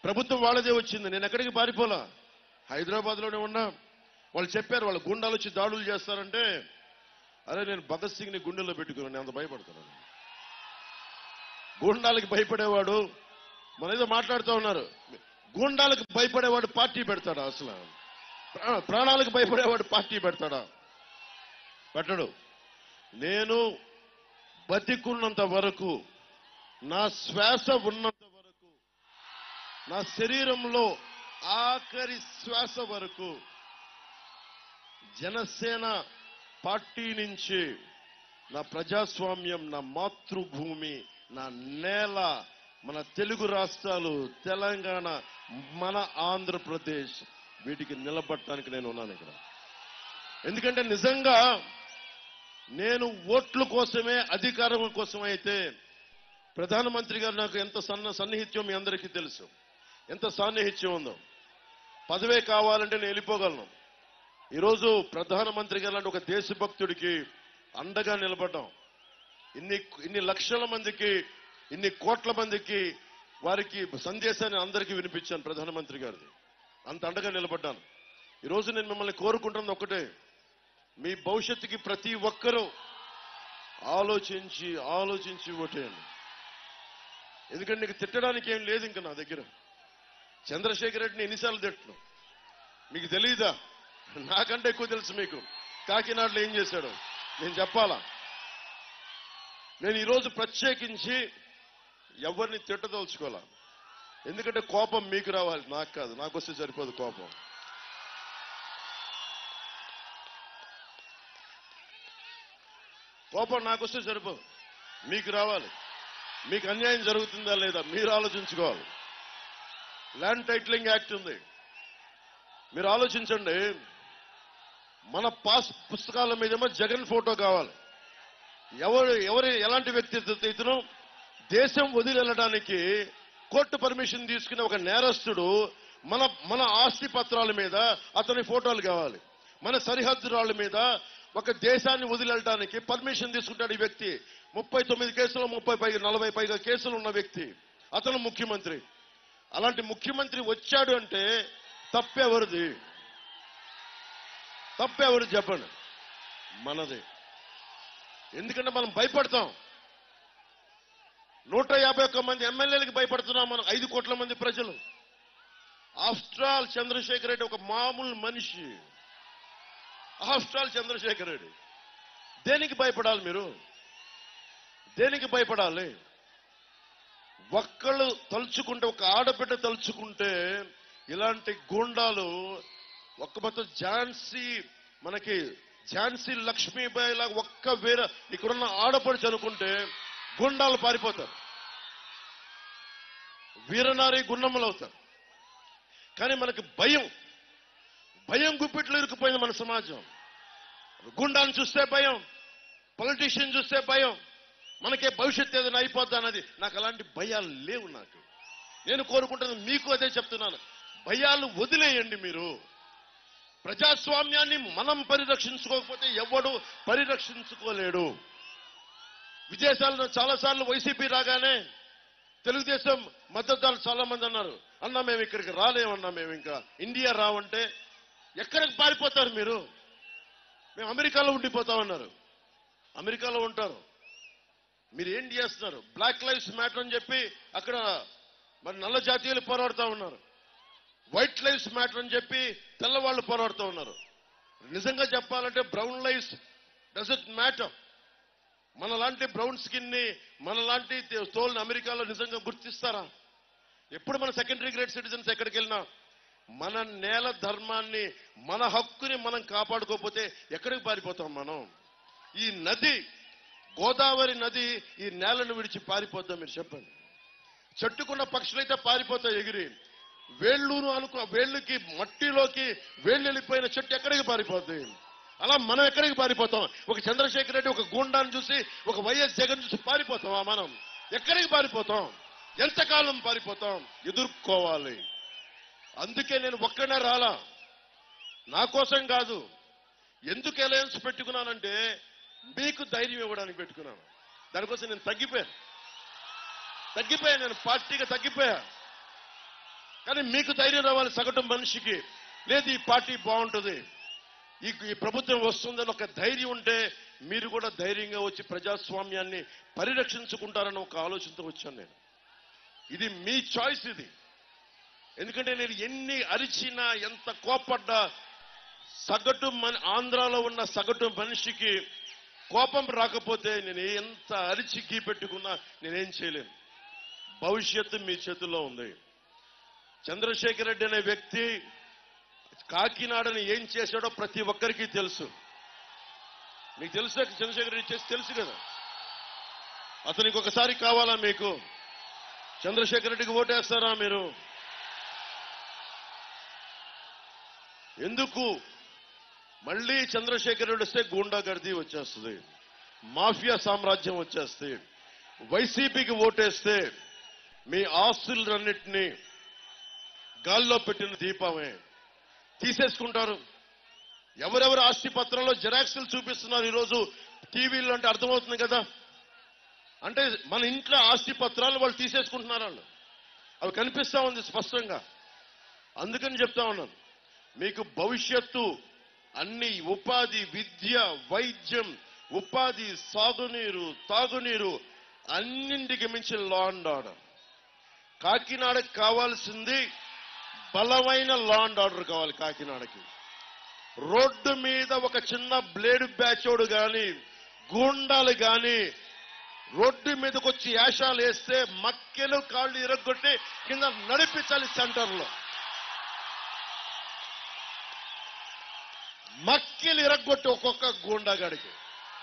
ప్రభుత్వం వాళ్ళదే వచ్చింది, నేను ఎక్కడికి పారిపోలా, హైదరాబాద్లోనే ఉన్నా. వాళ్ళు చెప్పారు వాళ్ళ గుండాలు వచ్చి దాడులు చేస్తారంటే, అరే నేను భగత్ సింగ్ ని గుండెల్లో పెట్టుకున్నాను, నేను అంత భయపడుతున్నాను. గూండాలకు భయపడేవాడు, మన ఏదో మాట్లాడుతూ ఉన్నారు, గూండాలకు భయపడేవాడు పార్టీ పెడతాడా? అసలు ప్రాణాలకు భయపడేవాడు పార్టీ పెడతాడా? పెట్టడు. నేను బతికున్నంత వరకు, నా శ్వాస ఉన్నంత వరకు, నా శరీరంలో ఆఖరి శ్వాస వరకు జనసేన పార్టీ నుంచి నా ప్రజాస్వామ్యం, నా మాతృభూమి, నా నేల, మన తెలుగు రాష్ట్రాలు, తెలంగాణ, మన ఆంధ్రప్రదేశ్, వీటికి నిలబడటానికి నేను ఉన్నాను ఇక్కడ. ఎందుకంటే నిజంగా నేను ఓట్ల కోసమే, అధికారం కోసం అయితే ప్రధానమంత్రి గారు నాకు ఎంత సన్నిహిత్యం మీ అందరికీ తెలుసు, ఎంత సాన్నిహిత్యం ఉందో. పదవే కావాలంటే నేను వెళ్ళిపోగలను. ఈరోజు ప్రధానమంత్రి గారు లాంటి ఒక దేశభక్తుడికి అండగా నిలబడ్డాం. ఇన్ని లక్షల మందికి, ఇన్ని కోట్ల మందికి వారికి సందేశాన్ని అందరికీ వినిపించాను ప్రధానమంత్రి గారిది. అంత అండగా నిలబడ్డాను. ఈరోజు నేను మిమ్మల్ని కోరుకుంటున్నది ఒకటే, మీ భవిష్యత్తుకి ప్రతి ఒక్కరూ ఆలోచించి ఆలోచించి ఓటేయండి. ఎందుకంటే నీకు తిట్టడానికి ఏం లేదు ఇంకా నా దగ్గర. చంద్రశేఖర్ రెడ్డిని ఎన్నిసార్లు తిట్టను మీకు తెలియదా? నాకంటే ఎక్కువ తెలుసు మీకు. కాకినాడలో ఏం చేశాడో నేను చెప్పాలా? నేను ఈరోజు ప్రత్యేకించి ఎవరిని తిట్టదలుచుకోవాలా. ఎందుకంటే కోపం మీకు రావాలి, నాకు కాదు. నాకు వస్తే సరిపోదు కోపం. కోపం నాకు వస్తే సరిపోదు, మీకు రావాలి. మీకు అన్యాయం జరుగుతుందా లేదా మీరు ఆలోచించుకోవాలి. ల్యాండ్ టైటిలింగ్ యాక్ట్ ఉంది, మీరు ఆలోచించండి. మన పాస్ పుస్తకాల మీదేమో జగన్ ఫోటో కావాలి. ఎవరు ఎలాంటి వ్యక్తి ఇతను దేశం వదిలి వెళ్ళడానికి కోర్టు పర్మిషన్ తీసుకునే ఒక నేరస్తుడు మన ఆస్తి పత్రాల మీద అతని ఫోటోలు కావాలి. మన సరిహద్దు రాళ్ల మీద ఒక దేశాన్ని వదిలి వెళ్ళడానికి పర్మిషన్ తీసుకుంటాడు ఈ వ్యక్తి. 39 కేసులు, 40 పైగా కేసులు ఉన్న వ్యక్తి, అతను ముఖ్యమంత్రి. అలాంటి ముఖ్యమంత్రి వచ్చాడు అంటే తప్పెవరిది? తప్పెవరు చెప్పండి? మనదే. ఎందుకంటే మనం భయపడతాం. 151 మంది ఎమ్మెల్యేలకు భయపడుతున్నాం మనం, 5 కోట్ల మంది ప్రజలు. ఆఫ్టర్ ఆల్ చంద్రశేఖర్ రెడ్డి ఒక మామూలు మనిషి. After all Chandrashekar Reddy. దేనికి భయపడాలి మీరు? దేనికి భయపడాలి? ఒక్కళ్ళు తలుచుకుంటే, ఒక ఆడబిడ్డ తలుచుకుంటే ఇలాంటి గూండాలు ఒక్క మొత్తం మనకి ఝాన్సీ లక్ష్మీబాయి లాగా ఒక్క వేరే ఇక్కడున్న ఆడపడుచు అనుకుంటే గుండాలు పారిపోతారు, వీరనారి గుండమ్మలు అవుతారు. కానీ మనకి భయం గుప్పిట్లో ఇరుక్కుపోయింది మన సమాజం. గుండాన్ని చూస్తే భయం, పొలిటీషియన్ చూస్తే భయం, మనకే భవిష్యత్తు ఏదైనా అయిపోద్దా అన్నది. నాకు అలాంటి భయాలు లేవు. నేను కోరుకుంటున్నది మీకు అదే చెప్తున్నాను, భయాలు వదిలేయండి. మీరు ప్రజాస్వామ్యాన్ని మనం పరిరక్షించుకోకపోతే ఎవడు పరిరక్షించుకోలేడు. విదేశాల్లో చాలాసార్లు వైసీపీ రాగానే తెలుగుదేశం మద్దతుదారులు చాలా మంది అన్నారు, అన్నా మేము ఇక్కడికి రాలేమన్నా, మేము ఇంకా ఇండియా రావంటే ఎక్కడికి పారిపోతారు మీరు? మేము అమెరికాలో ఉండిపోతామన్నారు. అమెరికాలో ఉంటారు, మీరు ఏంటి చేస్తున్నారు? బ్లాక్ లైవ్స్ మ్యాటర్ అని చెప్పి అక్కడ మరి నల్ల జాతీయులు పోరాడుతూ ఉన్నారు. వైట్ లైవ్స్ మ్యాటర్ అని చెప్పి తెల్లవాళ్ళు పోరాడుతూ ఉన్నారు. నిజంగా చెప్పాలంటే బ్రౌన్ లైవ్స్ డజంట్ మ్యాటర్. మనలాంటి బ్రౌన్ స్కిన్ ని, మనలాంటి తోల్ని అమెరికాలో నిజంగా గుర్తిస్తారా? ఎప్పుడు మన సెకండరీ గ్రేడ్ సిటిజన్స్ ఎక్కడికి వెళ్ళినా మన నేల ధర్మాన్ని, మన హక్కుని మనం కాపాడుకోకపోతే ఎక్కడికి పారిపోతాం మనం? ఈ నది, గోదావరి నది ఈ నేలను విడిచి పారిపోద్దాం? మీరు చెప్పండి. చెట్టుకున్న పక్షులైతే పారిపోతాయి ఎగిరి. వేళ్ళుకి మట్టిలోకి వేళ్ళు వెళ్ళిపోయిన చెట్టు ఎక్కడికి పారిపోద్ది? అలా మనం ఎక్కడికి పారిపోతాం? ఒక చంద్రశేఖర్ రెడ్డి ఒక గూండాన్ని చూసి, ఒక వైఎస్ జగన్ చూసి పారిపోతామా మనం? ఎక్కడికి పారిపోతాం? ఎంతకాలం పారిపోతాం? ఎదుర్కోవాలి. అందుకే నేను ఒక్కనే రాలా, నా కోసం కాదు. ఎందుకు అలయన్స్ పెట్టుకున్నానంటే మీకు ధైర్యం ఇవ్వడానికి పెట్టుకున్నాను. దానికోసం నేను తగ్గిపోయాను, నేను పార్టీగా తగ్గిపోయా. కానీ మీకు ధైర్యం రావాలి సగటు మనిషికి. లేదు ఈ పార్టీ బాగుంటుంది, ఈ ప్రభుత్వం వస్తుందని ఒక ధైర్యం ఉంటే మీరు కూడా ధైర్యంగా వచ్చి ప్రజాస్వామ్యాన్ని పరిరక్షించుకుంటారని ఒక ఆలోచనతో వచ్చాను నేను. ఇది మీ చాయిస్ ఇది. ఎందుకంటే నేను ఎన్ని అరిచినా, ఎంత కోపడ్డా, ఆంధ్రాలో ఉన్న సగటు మనిషికి కోపం రాకపోతే నేను ఎంత అరిచి గీ పెట్టుకున్నా నేనేం చేయలేను. భవిష్యత్తు మీ చేతుల్లో ఉంది. చంద్రశేఖర్ రెడ్డి అనే వ్యక్తి కాకినాడని ఏం చేశాడో ప్రతి ఒక్కరికి తెలుసు. మీకు తెలుసు, చంద్రశేఖర్ రెడ్డి చేసి తెలుసు కదా. అతనికి ఒకసారి కావాలా మీకు? చంద్రశేఖర్ రెడ్డికి ఓటేస్తారా మీరు? ఎందుకు? మళ్ళీ చంద్రశేఖర్ రెడ్డి వస్తే గూండాగర్దీ వచ్చేస్తుంది, మాఫియా సామ్రాజ్యం వచ్చేస్తే. వైసీపీకి ఓటేస్తే మీ ఆస్తులన్నింటినీ గాల్లో పెట్టిన దీపమే తీసేసుకుంటారు. ఎవరెవరు ఆస్తి పత్రంలో జిరాక్సులు చూపిస్తున్నారు ఈరోజు టీవీలో అంటే అర్థమవుతుంది కదా. అంటే మన ఇంట్లో ఆస్తి పత్రాలు వాళ్ళు తీసేసుకుంటున్నారు, వాళ్ళు అవి కనిపిస్తా ఉంది స్పష్టంగా. అందుకని చెప్తా ఉన్నాను, మీకు భవిష్యత్తు అన్ని ఉపాధి, విద్య, వైద్యం, ఉపాధి, సాగునీరు, తాగునీరు అన్నింటికి మించి లా అండ్ ఆర్డర్. కాకినాడకు కావాల్సింది బలమైన లా అండ్ ఆర్డర్ కావాలి. కాకినాడకి రోడ్డు మీద ఒక చిన్న బ్లేడ్ బ్యాచోడు గాని, గూండాలు గాని రోడ్డు మీదకి వచ్చి యాషాలు వేస్తే మక్కెలు కాళ్ళు ఇరగొట్టి కింద నడిపించాలి. సెంటర్లో మక్కెలు ఇరగొట్టి ఒక్కొక్క గూండాగాడికి,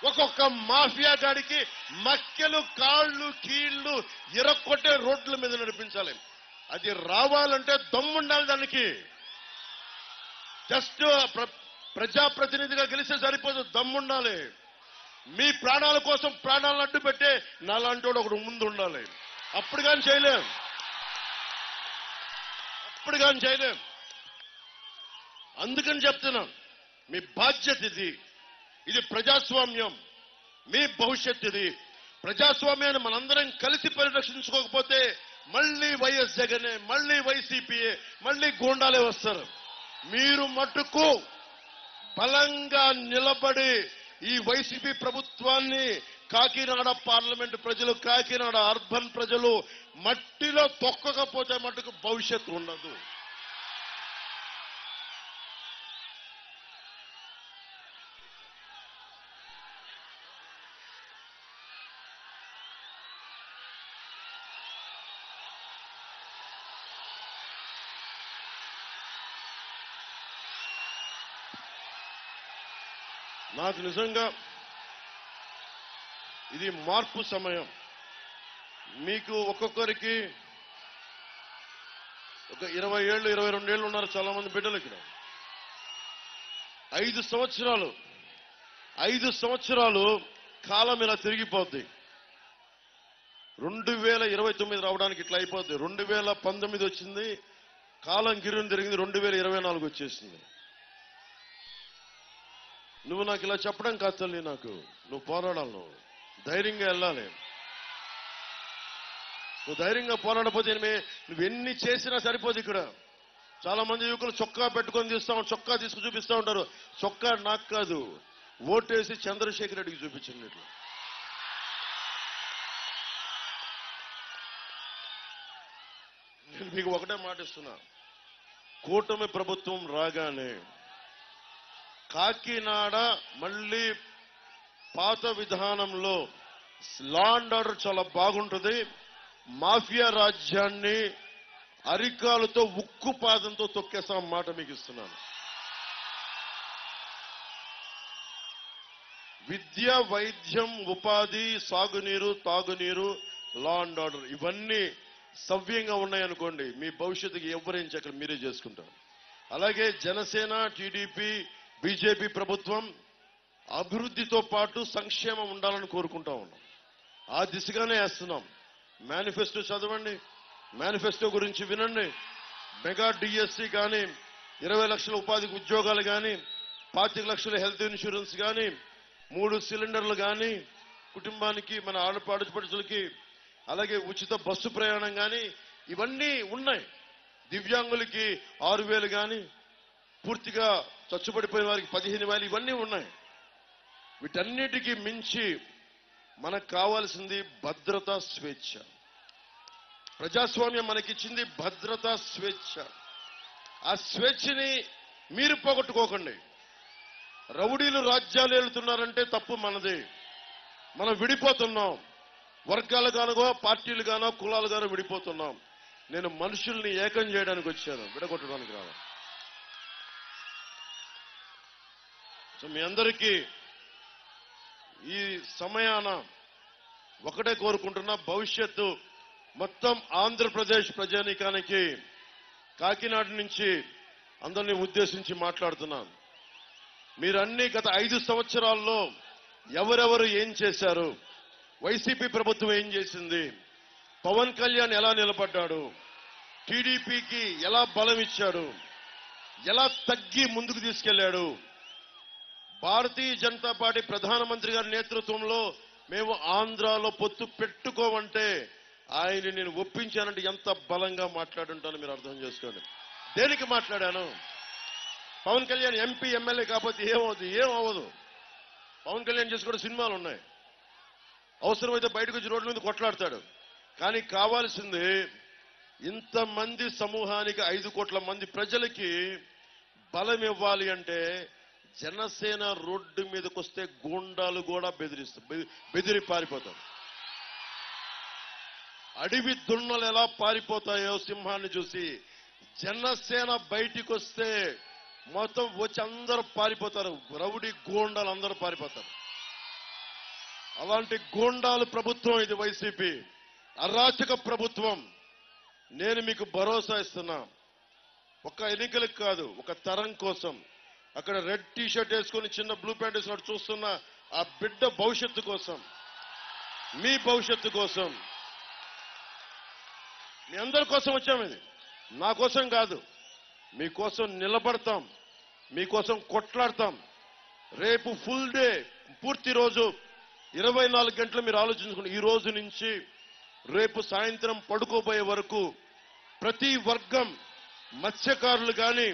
ఒక్కొక్క మాఫియా గాడికి మక్కెలు, కాళ్ళు, కీళ్లు ఇరగొట్టే రోడ్ల మీద నడిపించాలి. అది రావాలంటే దమ్ముండాలి. దానికి జస్ట్ ప్రజాప్రతినిధిగా గెలిస్తే సరిపోదు, దమ్ముండాలి. మీ ప్రాణాల కోసం ప్రాణాలను అడ్డు పెట్టే నాలాంటి వాడు ఒకడు ముందు ఉండాలి. అప్పుడు కానీ చేయలేం. అందుకని చెప్తున్నాం, మీ బాధ్యత ఇది. ఇది ప్రజాస్వామ్యం, మీ భవిష్యత్తు ఇది. ప్రజాస్వామ్యాన్ని మనందరం కలిసి పరిరక్షించుకోకపోతే మళ్ళీ వైఎస్ జగనే, మళ్ళీ వైసీపీఏ, మళ్ళీ గూండాలే వస్తారు. మీరు మట్టుకు బలంగా నిలబడి ఈ వైసీపీ ప్రభుత్వాన్ని కాకినాడ పార్లమెంటు ప్రజలు, కాకినాడ అర్బన్ ప్రజలు మట్టిలో తొక్కకపోతే మట్టుకు భవిష్యత్తు ఉండదు. నాకు నిజంగా ఇది మార్పు సమయం. మీకు ఒక్కొక్కరికి ఒక 20 ఏళ్ళు, 22 ఏళ్ళు ఉన్నారు చాలా మంది బిడ్డలు ఇక్కడ. 5 సంవత్సరాలు కాలం ఇలా తిరిగిపోద్ది. 2029 రావడానికి ఇట్లా అయిపోద్ది. 2019 వచ్చింది, కాలం గిరుని తిరిగింది, 2024 వచ్చేసింది. నువ్వు నాకు ఇలా చెప్పడం కాదు తల్లి, నాకు నువ్వు పోరాడాలి, నువ్వు ధైర్యంగా వెళ్ళాలి. నువ్వు ధైర్యంగా పోరాడపోతే నువ్వు ఎన్ని చేసినా సరిపోదు. ఇక్కడ చాలా మంది యువకులు చొక్కా పెట్టుకొని చొక్కా తీసుకు చూపిస్తూ ఉంటారు. చొక్కా నాకు కాదు, ఓటేసి చంద్రశేఖర్ రెడ్డికి చూపించండి. ఇట్లా నేను మీకు ఒకటే మాట ఇస్తున్నా, కూటమి ప్రభుత్వం రాగానే కాకినాడ మళ్ళీ పాత విధానంలో లా అండ్ ఆర్డర్ చాలా బాగుంటుంది. మాఫియా రాజ్యాన్ని అరికాలతో ఉక్కు పాదంతో తొక్కేస్తాం మాట మీకు ఇస్తున్నాను. విద్య, వైద్యం, ఉపాధి, సాగునీరు, తాగునీరు, లా అండ్ ఆర్డర్ ఇవన్నీ సవ్యంగా ఉన్నాయనుకోండి, మీ భవిష్యత్తుకి ఎవరేం చక్కర మీరే చేసుకుంటారు. అలాగే జనసేన, టీడీపీ, బీజేపీ ప్రభుత్వం అభివృద్ధితో పాటు సంక్షేమం ఉండాలని కోరుకుంటా ఉన్నాం. ఆ దిశగానే వేస్తున్నాం. మేనిఫెస్టో చదవండి, మేనిఫెస్టో గురించి వినండి. మెగా డిఎస్సి కానీ, 20 లక్షల ఉపాధి ఉద్యోగాలు కానీ, 25 లక్షల హెల్త్ ఇన్సూరెన్స్ కానీ, 3 సిలిండర్లు కానీ కుటుంబానికి, మన ఆడపడుచులకి, అలాగే ఉచిత బస్సు ప్రయాణం కానీ ఇవన్నీ ఉన్నాయి. దివ్యాంగులకి 6,000 కానీ, పూర్తిగా చచ్చుబడిపోయిన వారికి 15,000 ఇవన్నీ ఉన్నాయి. వీటన్నిటికీ మించి మనకు కావాల్సింది భద్రత, స్వేచ్ఛ. ప్రజాస్వామ్యం మనకిచ్చింది భద్రత, స్వేచ్ఛ. ఆ స్వేచ్ఛని మీరు పోగొట్టుకోకండి. రౌడీలు రాజ్యాలు ఏలుతున్నారంటే తప్పు మనది. మనం విడిపోతున్నాం. వర్గాలుగానో, పార్టీలుగానో, కులాలుగానో విడిపోతున్నాం. నేను మనుషుల్ని ఏకం చేయడానికి వచ్చాను, విడగొట్టడానికి రాను. సో మీ అందరికీ ఈ సమయాన ఒకటే కోరుకుంటున్నా, భవిష్యత్తు మొత్తం ఆంధ్రప్రదేశ్ ప్రజానీకానికి కాకినాడ నుంచి అందరినీ ఉద్దేశించి మాట్లాడుతున్నాను. మీరన్నీ గత 5 సంవత్సరాల్లో ఎవరెవరు ఏం చేశారు, వైసీపీ ప్రభుత్వం ఏం చేసింది, పవన్ కళ్యాణ్ ఎలా నిలబడ్డాడు, టీడీపీకి ఎలా బలం ఇచ్చాడు, ఎలా తగ్గి ముందుకు తీసుకెళ్లాడు, భారతీయ జనతా పార్టీ ప్రధానమంత్రి గారి నేతృత్వంలో మేము ఆంధ్రాలో పొత్తు పెట్టుకోమంటే ఆయన్ని నేను ఒప్పించానంటే ఎంత బలంగా మాట్లాడుంటానో మీరు అర్థం చేసుకోండి. దేనికి మాట్లాడాను? పవన్ కళ్యాణ్ ఎంపీ, ఎమ్మెల్యే కాకపోతే ఏమవ్వదు. పవన్ కళ్యాణ్ చేసి కూడా సినిమాలు ఉన్నాయి. అవసరమైతే బయటకు వచ్చి రోడ్ల మీద కొట్లాడతాడు. కానీ కావాల్సింది ఇంతమంది సమూహానికి, 5 కోట్ల మంది ప్రజలకి బలం ఇవ్వాలి అంటే జనసేన రోడ్డు మీదకి వస్తే గూండాలు కూడా బెదిరి పారిపోతారు. అడవి దున్నలు ఎలా పారిపోతాయో సింహాన్ని చూసి, జనసేన బయటికి వస్తే మొత్తం వచ్చి అందరూ పారిపోతారు. రౌడీ గూండాలు అందరూ పారిపోతారు. అలాంటి గూండాలు ప్రభుత్వం ఇది వైసీపీ అరాచక ప్రభుత్వం. నేను మీకు భరోసా ఇస్తున్నా, ఒక ఎన్నికలకు కాదు, ఒక తరం కోసం. అక్కడ రెడ్ టీ షర్ట్ వేసుకుని చిన్న బ్లూ ప్యాంట్ వేసుకున్నట్టు చూస్తున్న ఆ బిడ్డ భవిష్యత్తు కోసం, మీ భవిష్యత్తు కోసం, మీ అందరి కోసం వచ్చాం. ఇది నా కోసం కాదు, మీకోసం నిలబడతాం, మీకోసం కొట్లాడతాం. రేపు ఫుల్ డే, పూర్తి రోజు 24 గంటలు మీరు ఆలోచించుకోండి. ఈ రోజు నుంచి రేపు సాయంత్రం పడుకోబోయే వరకు ప్రతి వర్గం, మత్స్యకారులు కానీ,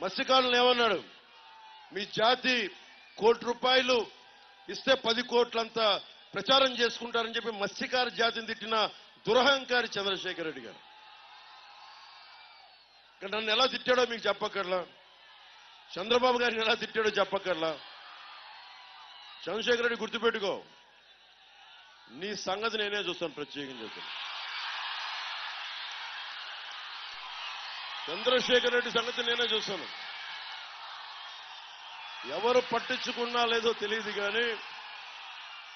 మత్స్యకారులు ఏమన్నాడు, మీ జాతి ₹1 ఇస్తే 10 కోట్లంతా ప్రచారం చేసుకుంటారని చెప్పి మత్స్యకార జాతిని తిట్టిన దురహంకారి చంద్రశేఖర్ రెడ్డి గారు. నన్ను ఎలా తిట్టాడో మీకు చెప్పక్కర్లా, చంద్రబాబు గారిని ఎలా తిట్టాడో చెప్పక్కర్లా. చంద్రశేఖర్ రెడ్డి గుర్తుపెట్టుకో, నీ సంగతి నేనే చూస్తాను, ప్రత్యేకంగా చూస్తాను. చంద్రశేఖర్ రెడ్డి సంగతి నేనే చూస్తాను. ఎవరు పట్టించుకున్నా లేదో తెలియదు కానీ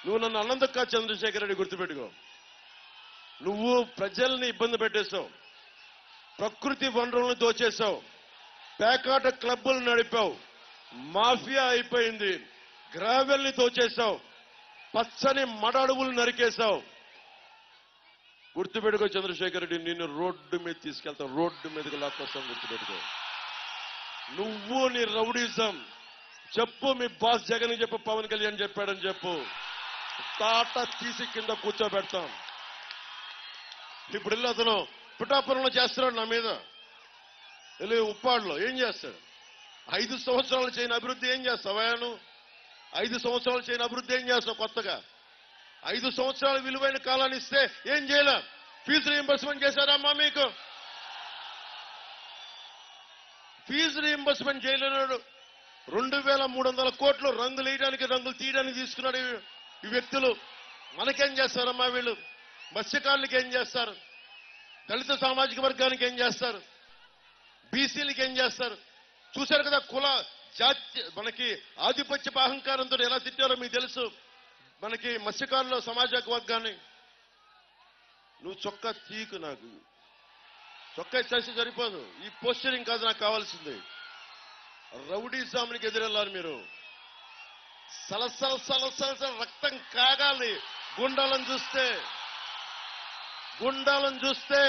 నువ్వు నన్ను అన్నందుకు కాదు చంద్రశేఖర్ రెడ్డి, గుర్తుపెట్టుకో. నువ్వు ప్రజల్ని ఇబ్బంది పెట్టేశావు, ప్రకృతి వనరులను దోచేశావు, పేకాట క్లబ్బులు నడిపావు, మాఫియా అయిపోయింది, గ్రావెల్ని దోచేశావు, పచ్చని మడ అడవులు నరికేశావు. గుర్తుపెట్టుకో చంద్రశేఖర్ రెడ్డి, నిన్ను రోడ్డు మీద తీసుకెళ్తావు, రోడ్డు మీదకి లాక్కొస్తాం. గుర్తుపెట్టుకో. నువ్వు నీ రౌడీజం చెప్పు, మీ బాస్ జగన్ చెప్పు, పవన్ కళ్యాణ్ చెప్పాడని చెప్పు, తాట తీసి కింద కూర్చోబెడతాం. ఇప్పుడు వెళ్ళి అతను పిఠాపురంలో చేస్తున్నాడు నా మీద, వెళ్ళి ఉప్పాడులో ఏం చేస్తాడు? 5 సంవత్సరాలు చేయని అభివృద్ధి ఏం చేస్తావా? 5 సంవత్సరాలు చేయని అభివృద్ధి ఏం చేస్తావు కొత్తగా? 5 సంవత్సరాల విలువైన కాలాన్ని ఇస్తే ఏం చేయలే? ఫీజు రీయింబర్స్మెంట్ చేశారమ్మా మీకు? Fee reimbursement చేయలేనాడు. 2300 కోట్లు రంగులు వేయడానికి రంగులు తీయడానికి తీసుకున్నాడు ఈ వ్యక్తులు. మనకేం చేస్తారమ్మా వీళ్ళు? మత్స్యకారులకి ఏం చేస్తారు? దళిత సామాజిక వర్గానికి ఏం చేస్తారు? బీసీలకి ఏం చేస్తారు? చూశారు కదా కుల జాతి మనకి ఆధిపత్య అహంకారంతో ఎలా తిట్టారో మీకు తెలుసు. మనకి మత్స్యకారుల సమాజ వర్గాన్ని నువ్వు చొక్కా తీకు, నాకు చొక్కా చేసి సరిపోదు. ఈ పోస్చరింగ్ కాదు నాకు కావాల్సింది. రౌడీజామునికి ఎదురెళ్ళాలి మీరు. సలసల సలసల రక్తం కాగాలి గుండాలను చూస్తే.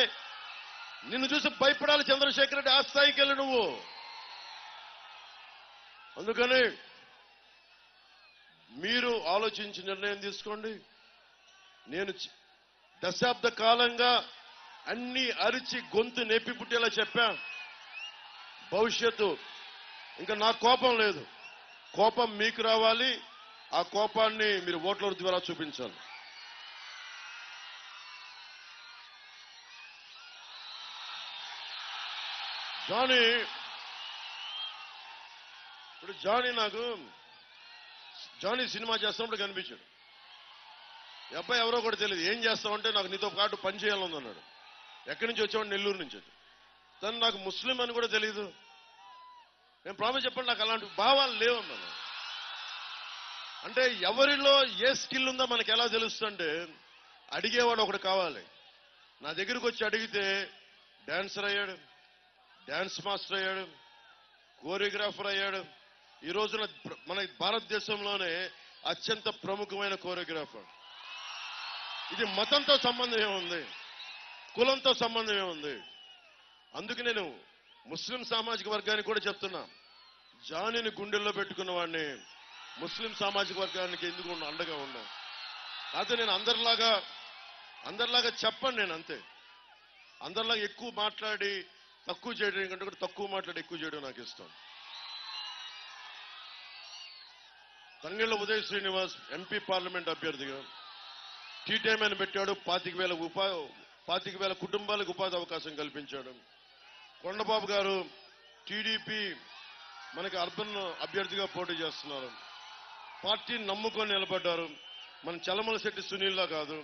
నిన్ను చూసి భయపడాలి చంద్రశేఖర్ రెడ్డి. ఆ స్థాయికి వెళ్ళి నువ్వు. అందుకని మీరు ఆలోచించి నిర్ణయం తీసుకోండి. నేను దశాబ్ద కాలంగా అన్ని అరిచి గొంతు నెప్పి పుట్టేలా చెప్పా. భవిష్యత్తు ఇంకా నా కోపం లేదు. కోపం మీకు రావాలి. ఆ కోపాన్ని మీరు ఓట్ల ద్వారా చూపించాలి. జానీ సినిమా చేస్తున్నప్పుడు కనిపించాడు. ఈ అబ్బాయి ఎవరో కూడా తెలియదు. ఏం చేస్తామంటే నాకు నీతో పాటు పని చేయాలని అన్నాడు. ఎక్కడి నుంచి వచ్చాడు? నెల్లూరు నుంచి. తను నాకు ముస్లిం అని కూడా తెలియదు. నేను ప్రామిస్ చెప్పండి, నాకు అలాంటి భావాలు లేవన్నాను. అంటే ఎవరిలో ఏ స్కిల్ ఉందో మనకి ఎలా తెలుస్తుంటే అడిగేవాడు ఒకడు కావాలి. నా దగ్గరికి వచ్చి అడిగితే డాన్సర్ అయ్యాడు, డాన్స్ మాస్టర్ అయ్యాడు, కోరియోగ్రాఫర్ అయ్యాడు. ఈ రోజున మన భారతదేశంలోనే అత్యంత ప్రముఖమైన కోరియోగ్రాఫర్. ఇది మతంతో సంబంధం ఏముంది? కులంతో సంబంధం ఏముంది? అందుకు నేను ముస్లిం సామాజిక వర్గానికి కూడా చెప్తున్నా, జానీని గుండెల్లో పెట్టుకున్న వాడిని ముస్లిం సామాజిక వర్గానికి ఎందుకు అండగా ఉన్నా. అయితే నేను అందరిలాగా చెప్పండి. నేను అంతే. అందరిలాగా ఎక్కువ మాట్లాడి తక్కువ చేయడం కంటే కూడా తక్కువ మాట్లాడి ఎక్కువ చేయడం నాకు ఇష్టం. తంగెళ్ల ఉదయ్ శ్రీనివాస్ ఎంపీ పార్లమెంట్ అభ్యర్థిగా టీటైమ్ అని పెట్టాడు. 25,000 కుటుంబాలకు ఉపాధి అవకాశం కల్పించాడు. కొండబాబు గారు టీడీపీ మనకి అర్బన్ అభ్యర్థిగా పోటీ చేస్తున్నారు. పార్టీని నమ్ముకొని నిలబడ్డారు. మన చలమల శెట్టి సునీల్లా కాదు,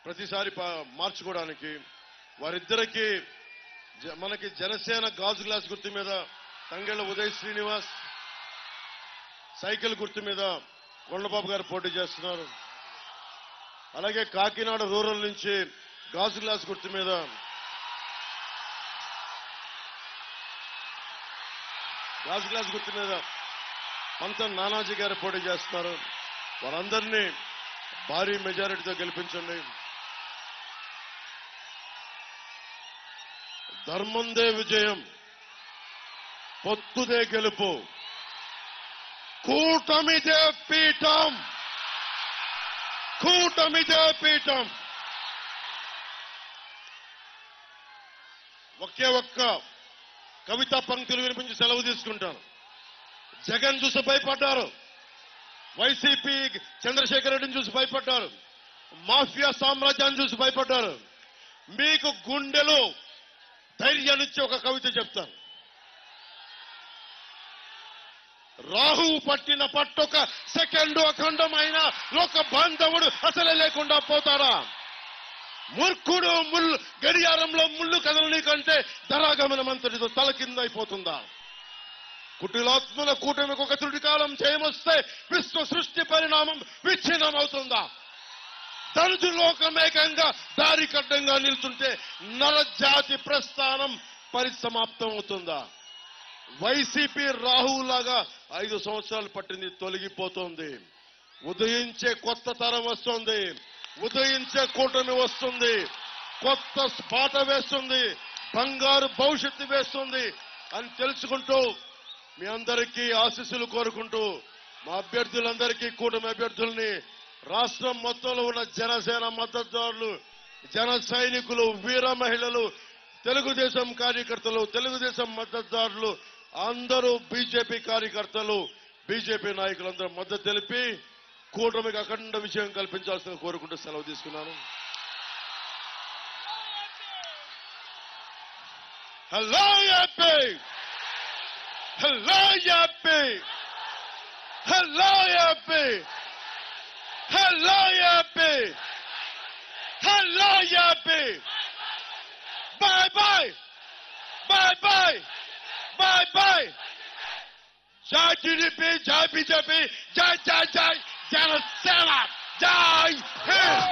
ప్రతిసారి మార్చుకోవడానికి. వారిద్దరికి మనకి జనసేన గాజు గ్లాస్ గుర్తు మీద తంగెళ్ల ఉదయ్ శ్రీనివాస్, సైకిల్ గుర్తు మీద కొండబాబు గారు పోటీ చేస్తున్నారు. అలాగే కాకినాడ రూరల్ నుంచి గాజు గ్లాస్ గుర్తు మీద పంతం నానాజీ గారు పోటీ చేస్తున్నారు. వారందరినీ భారీ మెజారిటీతో గెలిపించండి. ధర్మందే విజయం, పొత్తుదే గెలుపు, కూటమిదే పీఠం. ఒకే ఒక్క కవితా పంక్తులు వినిపించి సెలవు తీసుకుంటాను. జగన్ చూసి భయపడ్డారు, వైసీపీ చంద్రశేఖర్ రెడ్డిని చూసి భయపడ్డారు, మాఫియా సామ్రాజ్యాన్ని చూసి భయపడ్డారు. మీకు గుండెలో ధైర్యాన్నిచ్చి ఒక కవిత చెప్తాను. రాహువు పట్టిన పట్టొక సెకండు అఖండమైన లోక బాంధవుడు అసలే లేకుండా పోతారా? మూర్ఖుడు గడియారంలో ముళ్ళు కదలని కంటే ధరాగమనమంతటితో తల కింద అయిపోతుందా? కుటిలాత్మల కూటమికి ఒక త్రుటి కాలం చేయమొస్తే విశ్వ సృష్టి పరిణామం విచ్ఛిన్నమవుతుందా? ధనుజు లోకమేకంగా దారి కడ్డంగా నిల్చుంటే నరజాతి ప్రస్థానం పరిసమాప్తం అవుతుందా? వైసీపీ రాహువులాగా 5 సంవత్సరాలు పట్టింది, తొలగిపోతుంది. ఉదయించే కొత్త తరం వస్తుంది, ఉదయించే కూటమి వస్తుంది, కొత్త పాట వేస్తుంది, బంగారు భవిష్యత్తు వేస్తుంది అని తెలుసుకుంటూ మీ అందరికీ ఆశీస్సులు కోరుకుంటూ మా అభ్యర్థులందరికీ, కూటమి అభ్యర్థుల్ని, రాష్ట్రం మొత్తంలో ఉన్న జనసేన మద్దతుదారులు, జన సైనికులు, వీర మహిళలు, తెలుగుదేశం కార్యకర్తలు, తెలుగుదేశం మద్దతుదారులు, అందరూ బీజేపీ కార్యకర్తలు బీజేపీ నాయకులందరూ మద్దతు తెలిపి కూటమికి అఖండ విజయం కల్పించాల్సిన కోరుకుంటూ సెలవు తీసుకున్నాను. Hello AP, hello AP, hello AP, hello AP, hello AP. Bye bye, bye bye, bye bye. జై టీడీపీ, జై బీజేపీ, జై జై జై జనసేన, జై హింద్.